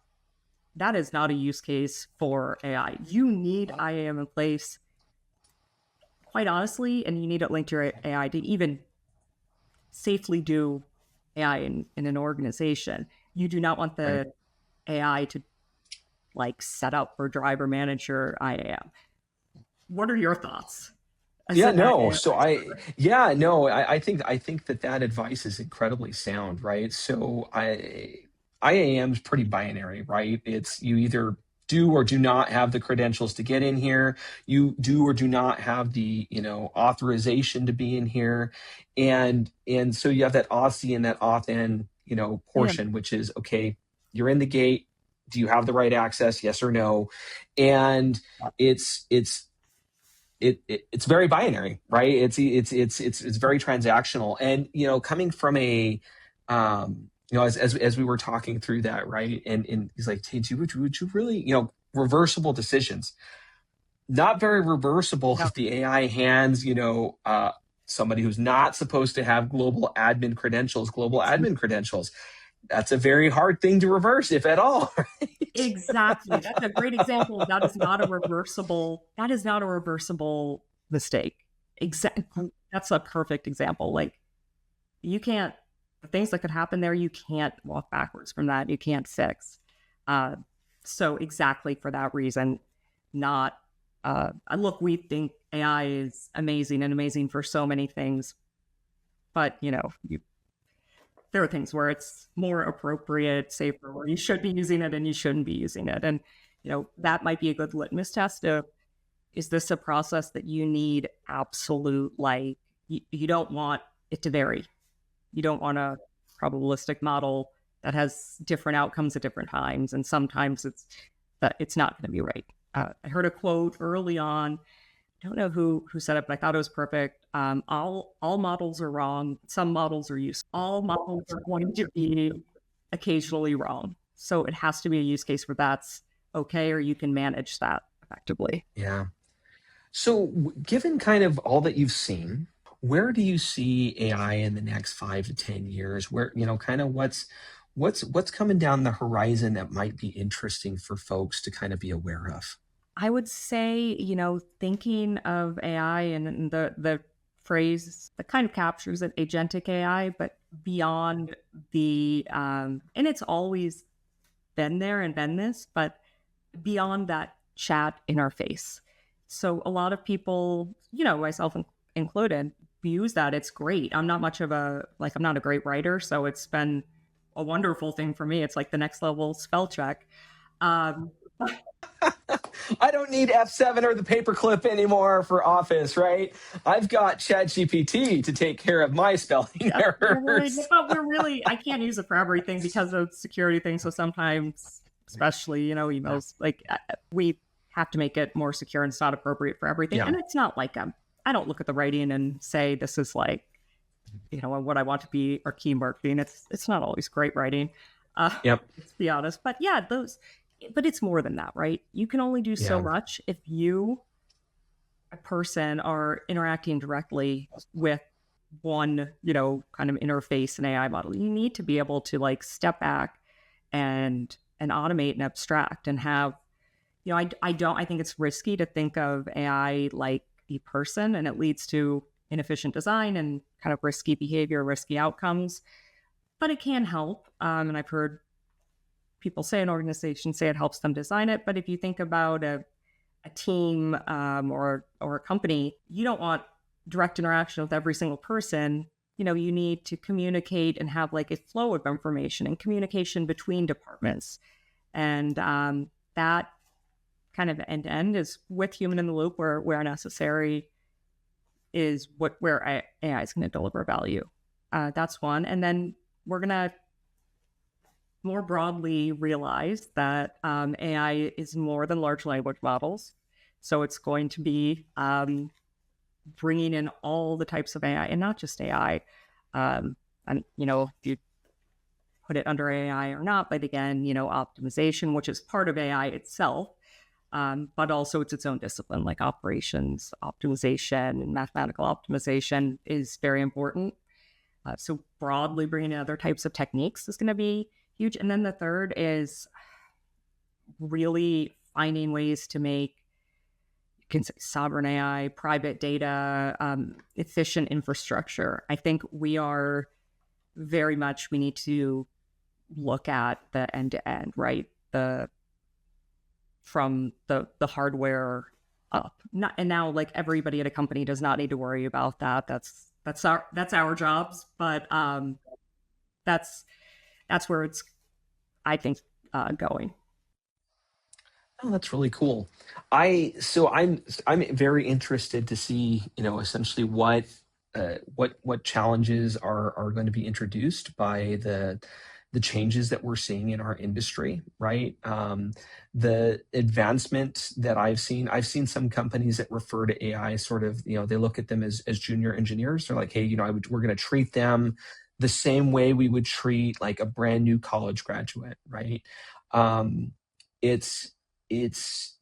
a use case for AI. You need IAM in place, quite honestly, and you need it linked to your AI to even safely do AI in an organization. You do not want the AI to set up or drive or manage your IAM. What are your thoughts? I think that advice is incredibly sound, right? So IAM is pretty binary, right? It's you either do or do not have the credentials to get in here. You do or do not have the, authorization to be in here. And so you have that auth and that auth-in, portion, which is, okay, you're in the gate. Do you have the right access? Yes or no? And it's very binary, right? It's very transactional. And, coming from a, as we were talking through that, right? And he's like, hey, would you really, reversible decisions, not very reversible if the AI hands, somebody who's not supposed to have global admin credentials. That's a very hard thing to reverse, if at all. Right? Exactly. That's a great example. That is not a reversible mistake. Exactly. That's a perfect example. Like, you can't, the things that could happen there, you can't walk backwards from that. You can't fix. So exactly for that reason, not, look, we think AI is amazing for so many things, but there are things where it's more appropriate, safer, where you should be using it and you shouldn't be using it. And, that might be a good litmus test of, is this a process that you need absolute, like, you don't want it to vary. You don't want a probabilistic model that has different outcomes at different times. And sometimes it's not going to be right. I heard a quote early on. I don't know who said it, but I thought it was perfect. All models are wrong. Some models are useful. All models are going to be occasionally wrong. So it has to be a use case where that's okay, or you can manage that effectively. Yeah. So given kind of all that you've seen, where do you see AI in the next 5 to 10 years? Where, kind of what's coming down the horizon that might be interesting for folks to kind of be aware of? I would say, thinking of AI and the phrase that kind of captures it, agentic AI, but beyond the, and it's always been there and been this, but beyond that chat interface. So a lot of people, myself included, use that. It's great. I'm not a great writer, so it's been a wonderful thing for me. It's like the next level spell check. I don't need F7 or the paperclip anymore for Office, right? I've got ChatGPT to take care of my spelling errors. I can't use it for everything because of security things. So sometimes, especially, emails, like, we have to make it more secure, and it's not appropriate for everything. Yeah. And it's not like I don't look at the writing and say, this is like, what I want to be or key marketing. It's not always great writing. Let's be honest. But yeah, but it's more than that, right? You can only do so much if you, a person, are interacting directly with one, kind of interface and AI model. You need to be able to, like, step back and automate and abstract and have, I think it's risky to think of AI like a person, and it leads to inefficient design and kind of risky behavior, risky outcomes, but it can help. And I've heard people say, an organization say it helps them design it. But if you think about a team or a company, you don't want direct interaction with every single person. You need to communicate and have, like, a flow of information and communication between departments. And that kind of end-to-end is with human in the loop where necessary is where AI is going to deliver value. That's one. And then we're going to more broadly realize that AI is more than large language models. So it's going to be bringing in all the types of AI, and not just AI. And, if you put it under AI or not, but again, optimization, which is part of AI itself, but also it's its own discipline, like operations optimization and mathematical optimization is very important. So broadly bringing in other types of techniques is going to be huge. And then the third is really finding ways to make, you can say, sovereign AI, private data, efficient infrastructure. I think we need to look at the end-to-end, right? From the hardware up. And now, like, everybody at a company does not need to worry about that. That's our jobs, but that's where it's, I think, going. Oh, that's really cool. I'm very interested to see, essentially what challenges are going to be introduced by the changes that we're seeing in our industry, right? The advancement that I've seen some companies that refer to AI sort of, they look at them as junior engineers. They're like, hey, we're going to treat them the same way we would treat like a brand new college graduate, right? Um, it's it's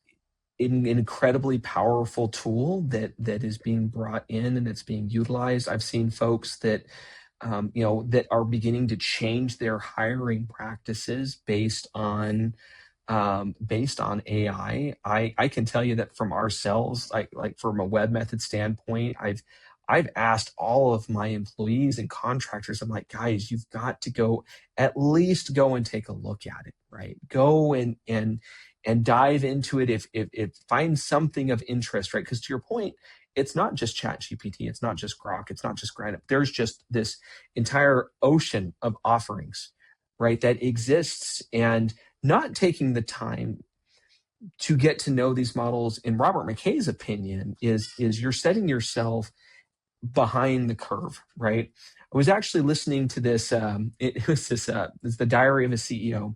an incredibly powerful tool that is being brought in and it's being utilized. I've seen folks that that are beginning to change their hiring practices based on AI. I can tell you that from ourselves, like from a web method standpoint, I've asked all of my employees and contractors, I'm like, guys, you've got to at least go and take a look at it, right? Go and dive into it if find something of interest, right? Because to your point, it's not just ChatGPT, it's not just Grok, it's not just Granite. There's just this entire ocean of offerings, right, that exists, and not taking the time to get to know these models, in Robert McKay's opinion, is you're setting yourself behind the curve, right? I was actually listening to this. It's the Diary of a CEO,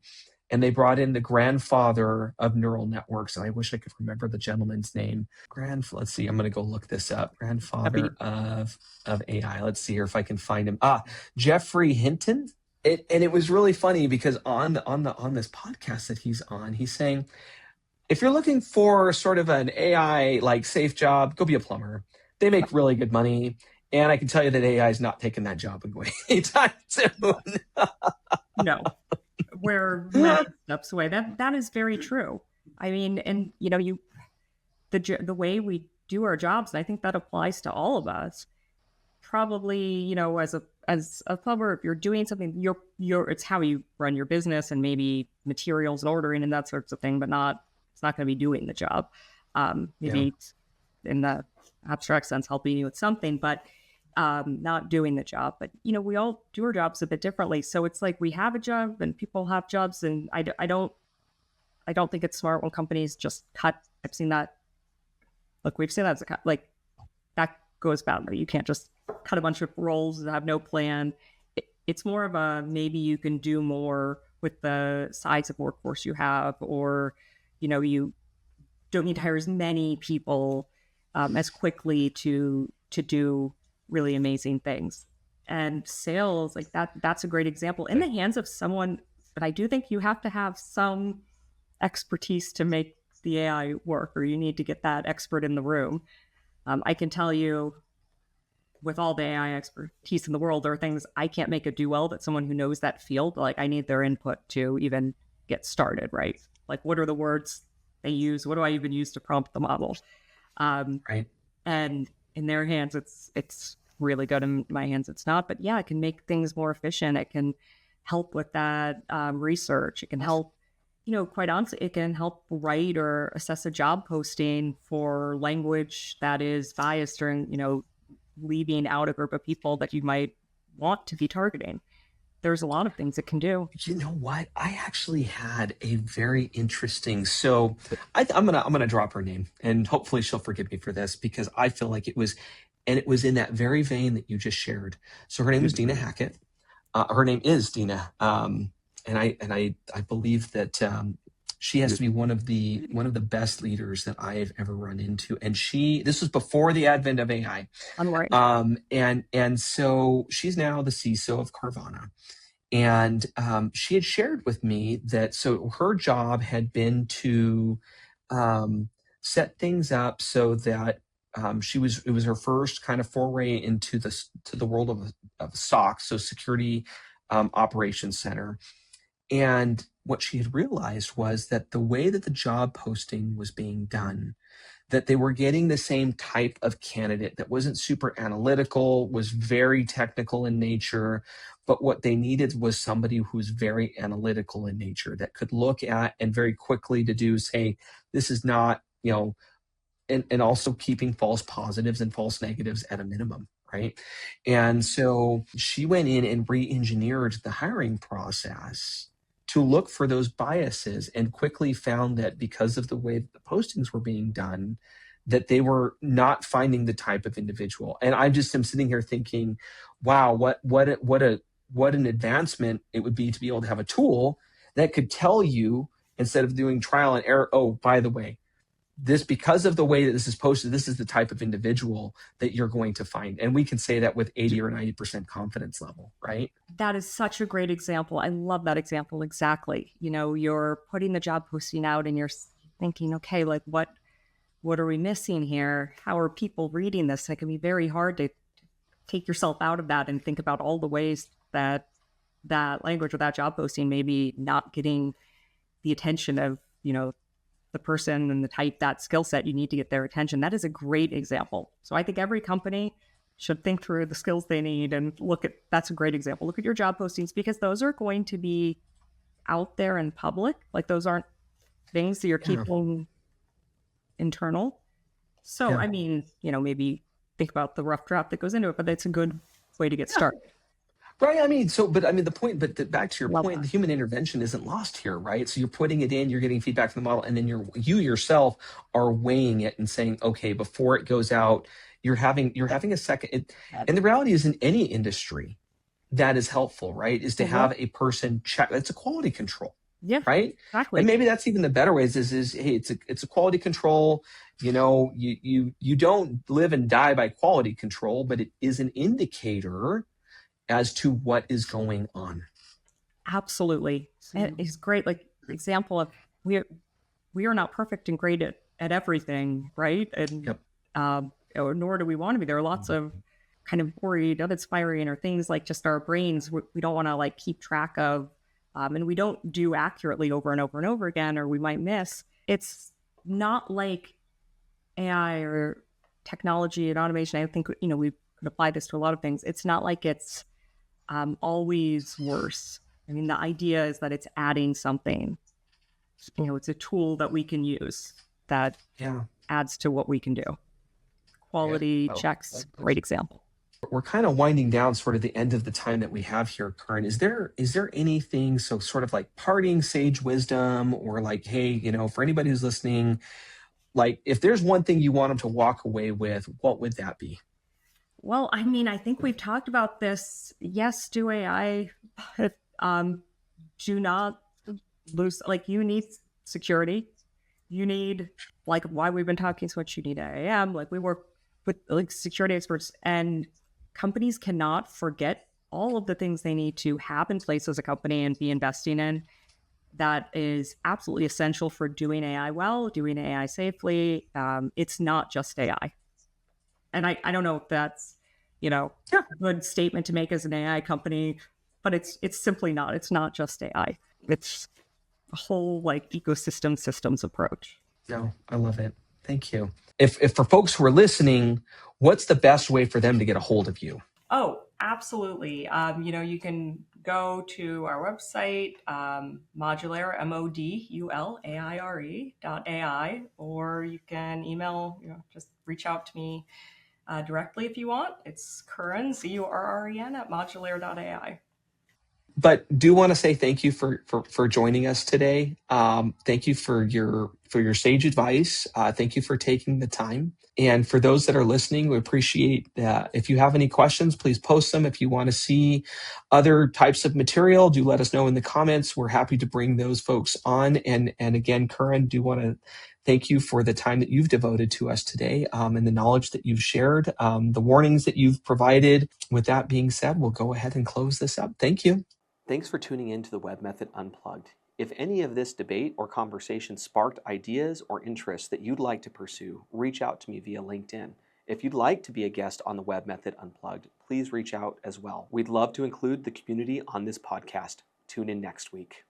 and they brought in the grandfather of neural networks, and I wish I could remember the gentleman's name. Let's see, I'm going to go look this up. Grandfather of AI. Let's see here if I can find him. Jeffrey Hinton. And it was really funny because on this podcast that he's on, he's saying, if you're looking for sort of an AI like safe job, go be a plumber. They make really good money. And I can tell you that AI is not taking that job away anytime soon. No, we're many steps away. That is very true. I mean, and the way we do our jobs, and I think that applies to all of us. Probably, as a plumber, if you're doing something, it's how you run your business and maybe materials and ordering and that sorts of thing, but it's not going to be doing the job. Maybe in the abstract sense, helping you with something, but not doing the job. But we all do our jobs a bit differently. So it's like we have a job and people have jobs, and I don't think it's smart when companies just cut. I've seen that. Look, we've seen that like that goes badly. You can't just cut a bunch of roles and have no plan. It's more of a maybe you can do more with the size of workforce you have, or you don't need to hire as many people as quickly to do really amazing things. And sales, like that's a great example in the hands of someone. But I do think you have to have some expertise to make the AI work, or you need to get that expert in the room. I can tell you, with all the AI expertise in the world, there are things I can't make it do well that someone who knows that field, like I need their input to even get started, right? Like, what are the words they use? What do I even use to prompt the model? Right. And in their hands, it's really good. In my hands, it's not. But yeah, it can make things more efficient. It can help with that research. It can help, quite honestly, it can help write or assess a job posting for language that is biased, or, leaving out a group of people that you might want to be targeting. There's a lot of things it can do. You know what? I actually had a very interesting. So I'm gonna drop her name, and hopefully she'll forgive me for this, because I feel like it was in that very vein that you just shared. So her name was Dina Hackett. Her name is Dina, and I believe that she has to be one of the best leaders that I have ever run into. And this was before the advent of AI. I'm worried. And so she's now the CISO of Carvana. And she had shared with me that so her job had been to set things up so that it was her first kind of foray into the world of SOC, so Security Operations Center. And what she had realized was that the way that the job posting was being done, that they were getting the same type of candidate that wasn't super analytical, was very technical in nature, but what they needed was somebody who's very analytical in nature, that could look at and very quickly deduce, hey, this is not, and also keeping false positives and false negatives at a minimum, right? And so she went in and re-engineered the hiring process to look for those biases, and quickly found that because of the way that the postings were being done, that they were not finding the type of individual. And I just am sitting here thinking, wow, what an advancement it would be to be able to have a tool that could tell you, instead of doing trial and error, oh, by the way, this, because of the way that this is posted, this is the type of individual that you're going to find. And we can say that with 80 or 90% confidence level, right? That is such a great example. I love that example. Exactly. You're putting the job posting out and you're thinking, okay, like what are we missing here? How are people reading this? It can be very hard to take yourself out of that and think about all the ways that language or that job posting may be not getting the attention of, the person and the type, that skill set. You need to get their attention. That is a great example. So I think every company should think through the skills they need and that's a great example. Look at your job postings, because those are going to be out there in public. Like, those aren't things that you're keeping internal. So, I mean, maybe think about the rough draft that goes into it, but it's a good way to get started. Right. Back to your point, the human intervention isn't lost here, right? So you're putting it in, you're getting feedback from the model, and then you yourself are weighing it and saying, okay, before it goes out, you're having a second. And the reality is, in any industry, that is helpful, right? Is to have a person check. It's a quality control. Yeah. Right. Exactly. And maybe that's even the better ways is hey, it's a quality control. You don't live and die by quality control, but it is an indicator as to what is going on. Absolutely. It's great. Like, example of we are not perfect and great at everything, right? And nor do we want to be. There are lots of kind of worried, uninspiring, or things like just our brains we don't want to like keep track of, and we don't do accurately over and over and over again, or we might miss. It's not like AI or technology and automation. I think we could apply this to a lot of things. It's not like it's always worse. I mean, the idea is that it's adding something. It's a tool that we can use that adds to what we can do. Quality checks, great example. We're kind of winding down sort of the end of the time that we have here, Curren. Is there anything, so sort of like parting sage wisdom, or like, hey, for anybody who's listening, like if there's one thing you want them to walk away with, what would that be? Well, I mean, I think we've talked about this. Yes, do AI. Do not lose. Like, you need security. You need, like, why we've been talking so much. You need IAM. Like, we work with like security experts, and companies cannot forget all of the things they need to have in place as a company and be investing in. That is absolutely essential for doing AI well, doing AI safely. It's not just AI. And I don't know if that's, a good statement to make as an AI company, but it's simply not. It's not just AI. It's a whole like ecosystem systems approach. No, I love it. Thank you. If for folks who are listening, what's the best way for them to get a hold of you? Oh, absolutely. You can go to our website, Modulaire, modulaire.ai, or you can email, just reach out to me directly if you want. It's Curren, Curren, at modulaire.ai. But do want to say thank you for joining us today. Thank you for your sage advice. Thank you for taking the time. And for those that are listening, we appreciate that. If you have any questions, please post them. If you want to see other types of material, do let us know in the comments. We're happy to bring those folks on. And again, Curren, do want to thank you for the time that you've devoted to us today, and the knowledge that you've shared, the warnings that you've provided. With that being said, we'll go ahead and close this up. Thank you. Thanks for tuning in to the Webmethod Unplugged. If any of this debate or conversation sparked ideas or interests that you'd like to pursue, reach out to me via LinkedIn. If you'd like to be a guest on the Webmethod Unplugged, please reach out as well. We'd love to include the community on this podcast. Tune in next week.